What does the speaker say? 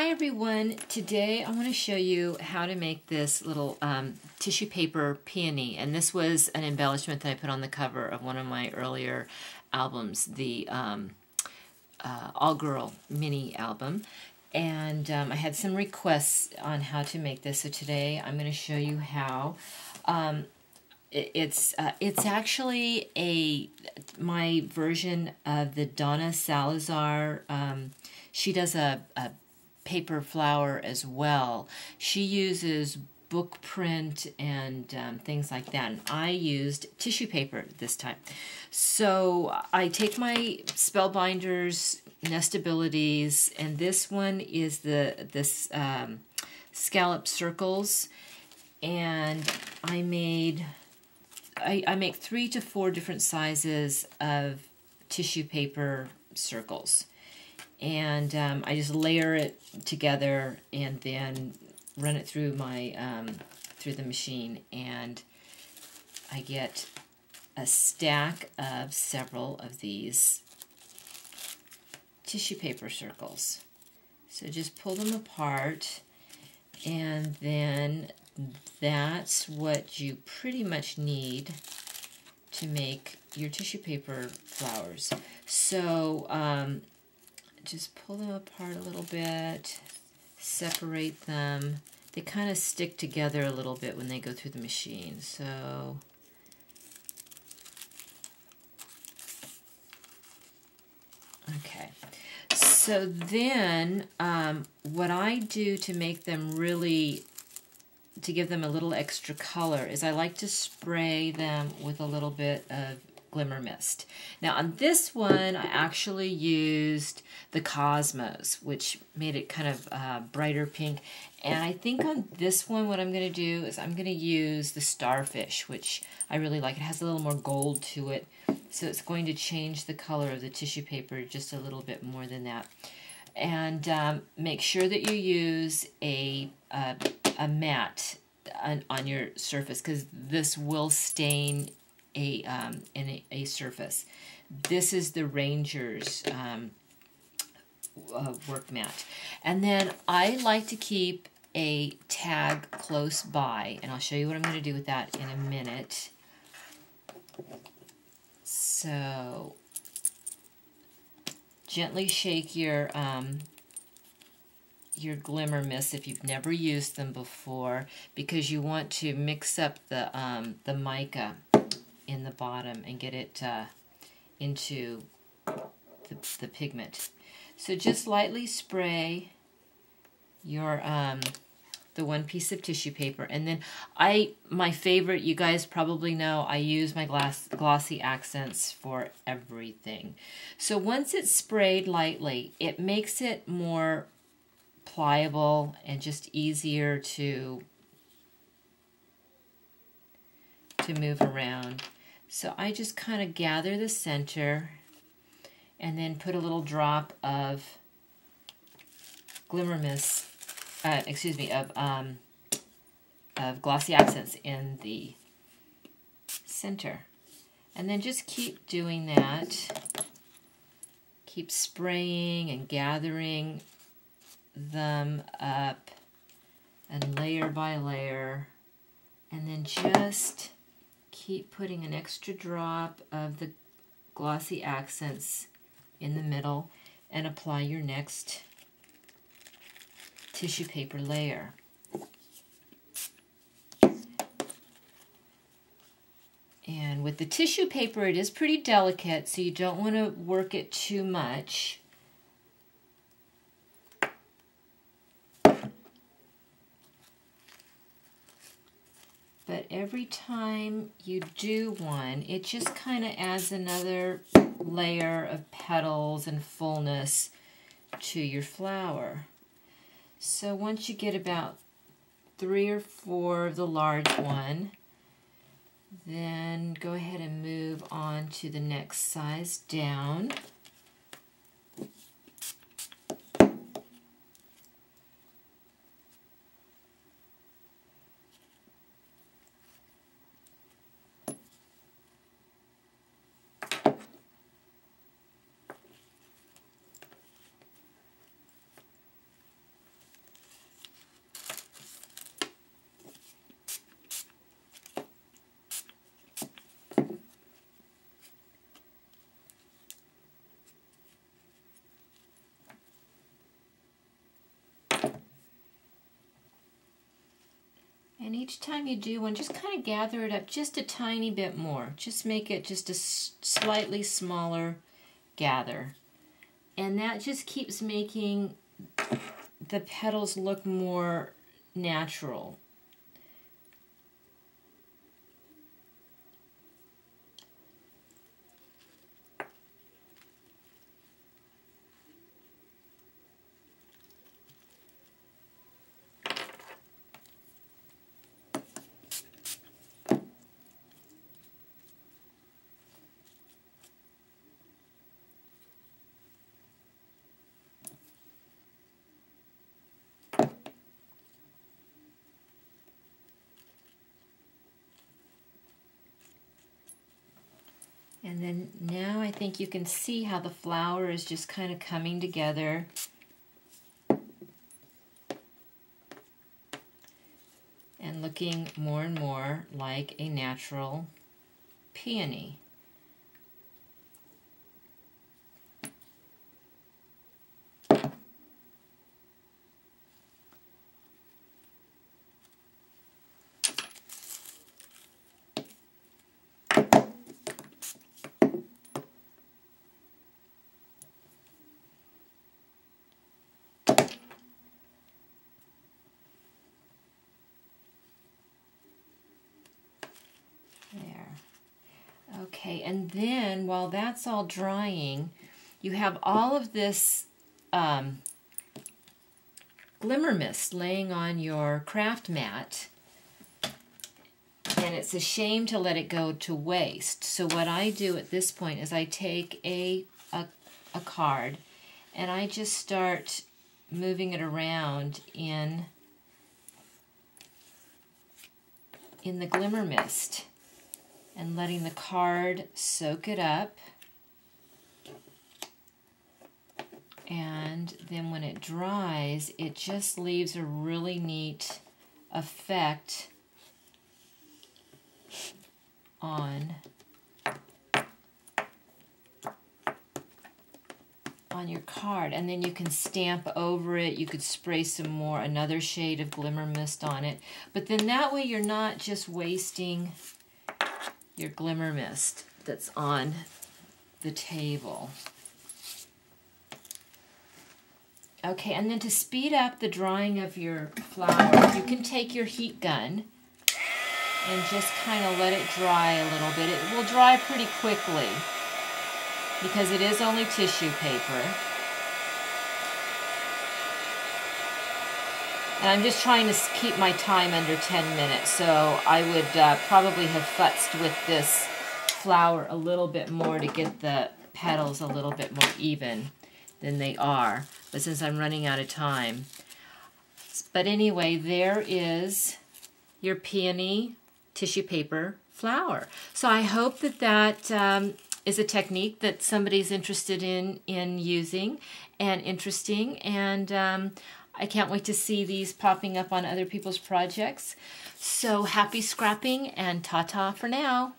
Hi everyone, today I want to show you how to make this little tissue paper peony, and this was an embellishment that I put on the cover of one of my earlier albums, the All Girl mini album, and I had some requests on how to make this, so today I'm going to show you how. It's actually my version of the Donna Salazar. She does a paper flower as well. She uses book print and things like that. And I used tissue paper this time. So I take my Spellbinders Nestabilities, and this one is this scallop circles, and I make 3 to 4 different sizes of tissue paper circles. And I just layer it together and then run it through my through the machine, and I get a stack of several of these tissue paper circles. So just pull them apart, and then that's what you pretty much need to make your tissue paper flowers. So just pull them apart a little bit, separate them. They kind of stick together a little bit when they go through the machine. So okay. So then what I do to make them to give them a little extra color is I like to spray them with a little bit of glimmer mist. Now on this one I actually used the Cosmos, which made it kind of brighter pink, and I think on this one what I'm going to do is I'm going to use the Starfish, which I really like. It has a little more gold to it, so it's going to change the color of the tissue paper just a little bit more than that. And make sure that you use a matte on your surface, because this will stain a surface. This is the Ranger's work mat. And then I like to keep a tag close by, and I'll show you what I'm going to do with that in a minute. So gently shake your glimmer mist if you've never used them before, because you want to mix up the mica in the bottom and get it into the pigment. So just lightly spray your the one piece of tissue paper, and then my favorite, you guys probably know, I use my glossy accents for everything. So once it's sprayed lightly, it makes it more pliable and just easier to move around. So I just kind of gather the center and then put a little drop of glimmer mist, of glossy accents in the center. And then just keep doing that. Keep spraying and gathering them up, and layer by layer, and then just keep putting an extra drop of the glossy accents in the middle, and apply your next tissue paper layer. And with the tissue paper, it is pretty delicate, so you don't want to work it too much. But every time you do one, it just kind of adds another layer of petals and fullness to your flower. So once you get about 3 or 4 of the large one, then go ahead and move on to the next size down. each time you do one, just kind of gather it up just a tiny bit more. Just make it just a slightly smaller gather. And that just keeps making the petals look more natural. And then now I think you can see how the flower is just kind of coming together. And looking more and more like a natural peony. Okay, and then while that's all drying, you have all of this glimmer mist laying on your craft mat, and it's a shame to let it go to waste. So what I do at this point is I take a card and I just start moving it around in the glimmer mist, and letting the card soak it up. And then when it dries, it just leaves a really neat effect on your card. And then you can stamp over it. You could spray some more, another shade of glimmer mist on it. But then that way you're not just wasting your glimmer mist that's on the table. Okay, and then to speed up the drying of your flower, you can take your heat gun and just kind of let it dry a little bit. It will dry pretty quickly because it is only tissue paper. And I'm just trying to keep my time under 10 minutes, so I would probably have futzed with this flower a little bit more to get the petals a little bit more even than they are. But since I'm running out of time. But anyway, there is your peony tissue paper flower. So I hope that that is a technique that somebody's interested in using and interesting. And I can't wait to see these popping up on other people's projects. So happy scrapping and ta-ta for now.